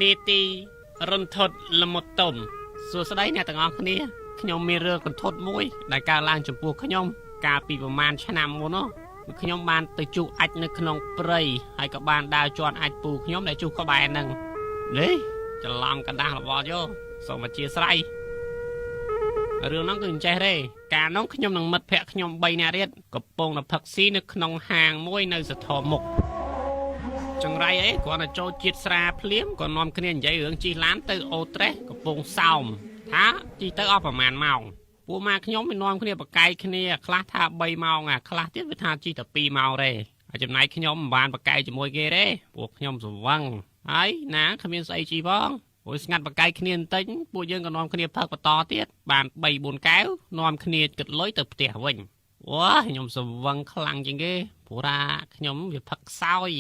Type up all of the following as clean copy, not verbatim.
នីតិរន្ធត់លមុតតុំសួស្តីអ្នកទាំងអស់គ្នាខ្ញុំមានរឿងកន្ធត់មួយដែលកើតឡើងចំពោះខ្ញុំកាលពីប្រហែលឆ្នាំមុននោះខ្ញុំបានទៅជួបអាចនៅក្នុងព្រៃហើយក៏បានដើរជាន់អាចពូខ្ញុំដែលជួបក្បែរហ្នឹងលេច្រឡំកណ្ដាស់របស់យោសូមអធិស្ឋានរឿងហ្នឹងគឺអញ្ចេះទេកាលនោះខ្ញុំនឹងមិត្តភក្តិខ្ញុំ3នាក់ទៀតកំពុងតែផឹកស៊ីនៅក្នុងហាងមួយនៅសធរមុខចង្រៃអីគ្រាន់តែចូលជាតិស្រាភ្លាមក៏នាំគ្នានិយាយរឿងជិះឡានទៅអូត្រេសកំពង់សោមថាជិះទៅអស់ប្រហែលម៉ោងពួកម៉ាខ្ញុំមិននាំគ្នាបកកាយគ្នាខ្លះថា3ម៉ោងខ្លះទៀតវាថាជិះតែ2ម៉ោងទេហើយចំណាយខ្ញុំមិនបានបកកាយជាមួយគេទេពួកខ្ញុំស្វឹងហើយណាគ្មានស្អីជីផងព្រោះស្ងាត់បកកាយគ្នាបន្តិចពួកយើងក៏នាំគ្នាផឹកបន្តទៀតបាន3 4កែវនាំគ្នាគិតលុយទៅផ្ទះវិញវ៉ាខ្ញុំស្វឹងខ្លាំងជាងគេព្រោះថាខ្ញុំវាផឹកខ្សោយ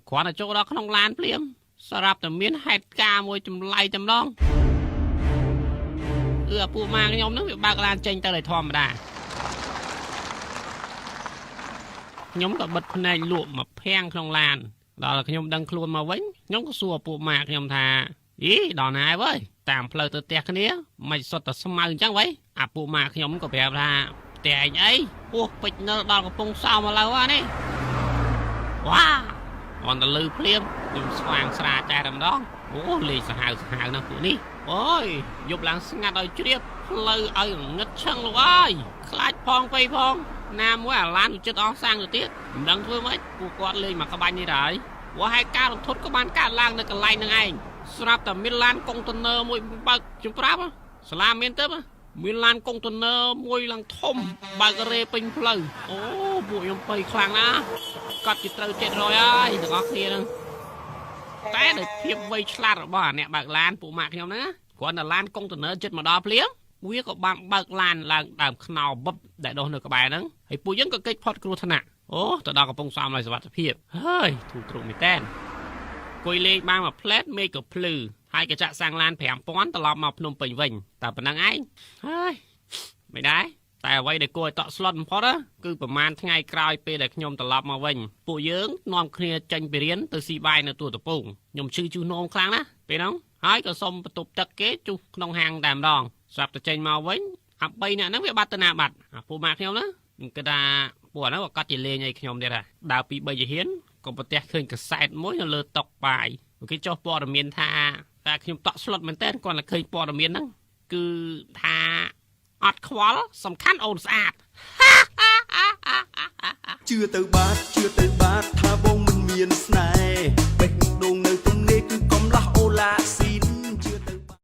គ្រាន់តែចូលដល់ក្នុងឡានភ្លាមស្រាប់តែមានហេតុការណ៍មួយចម្លែកចម្លងពួកម៉ាខ្ញុំហ្នឹងវាបើកឡានចេញទៅដោយធម្មតាខ្ញុំក៏បិទភ្នែកលក់មកភាំងក្នុងឡានដល់ខ្ញុំដឹងខ្លួនមកវិញខ្ញុំក៏សួរពួកម៉ាខ្ញុំថាអីដល់ណាហើយវើយតាមផ្លូវទៅផ្ទះគ្នាមិនសុទ្ធតែស្មៅអញ្ចឹងវ៉ៃពួកម៉ាខ្ញុំក៏ប្រាប់ថាផ្ទះឯងអីពោះពេជ្រនៅដល់កំពង់សោមឥឡូវនេះវ៉ាអនតលឺភ្លាមខ្ញុំស្វាងស្រាចែតែម្ដងអូលេខសាហាវណាស់ពួកនេះអូយយប់ឡើងស្ងាត់ឲ្យជ្រាបផ្លូវឲ្យងឹតឆឹងលោកអើយខ្លាចផងពេកផងណាមួយអាឡានវាចិត្តអស់សាំងទៅទៀតមិនដឹងធ្វើម៉េចពួកគាត់លេងមកក្បាញ់នេះដែរព្រោះហេតុការណ៍រន្ធត់ក៏បានកើតឡើងនៅកន្លែងហ្នឹងឯងស្រាប់តែមានឡានកុងតឺន័រមួយបើកជម្រាបសាលាមានទៅមានឡានកុងតឺន័រមួយឡើងធំបើករេពេញផ្លូវអូពួកខ្ញុំភ័យខ្លាំងណាស់កត់ជិះត្រូវ700ហើយទាំងអស់គ្នាហ្នឹងតែដោយភាពវៃឆ្លាតរបស់អ្នកបើកឡានពួកម៉ាក់ខ្ញុំហ្នឹងគ្រាន់តែឡានកុងតឺន័រចិត្តមកដល់ភ្លាមវាក៏បានបើកឡានឡើងដើមខ្នោបឹបដែលដុះនៅក្បែរហ្នឹងហើយពួកយើងក៏គេចផុតគ្រោះថ្នាក់អូទៅដល់កំពង់សោមដោយសុវត្ថិភាពហើយធូរទ្រូងមែនតើគួយលេងបានមួយផ្លែតមេឃក៏ភ្លឺហើយក៏ចាក់សាំងឡាន5000ត្រឡប់មកភ្នំពេញវិញតែប៉ុណ្្នឹងឯងហើយមិនដែរតែអ្វីដែលគួរឲ្យតក់ស្លុតបំផុតគឺប្រហែលថ្ងៃក្រោយពេលដែលខ្ញុំត្រឡប់មកវិញពួកយើងនាំគ្នាចេញពីរៀនទៅស៊ីបាយនៅទូតពងខ្ញុំឈឺជូសនោមខ្លាំងណាស់ពេលហ្នឹងហើយក៏សុំបន្ទប់ទឹកគេជុះក្នុងហាងតែម្ដងស្រាប់តែចេញមកវិញអា3នាក់ហ្នឹងវាបាត់ទៅណាបាត់ពួកម៉ាក់ខ្ញុំណាគេថាពួកហ្នឹងក៏កាត់ជាលេងឲ្យខ្ញុំទៀតដែរដើរពី3ជាហ៊ានក៏ប្រទះឃើញកាសែតមួយនៅលើតុបាយគេចុះព័ត៌មានថាតែខ្ញុំតក់ស្លុតមែនតើគាត់តែឃើញព័ត៌មានហ្នឹងគឺថាអត់ខ្វល់សំខាន់អូនស្អាតជឿទៅបាទថាបងមិនមានស្នេហ៍បេះ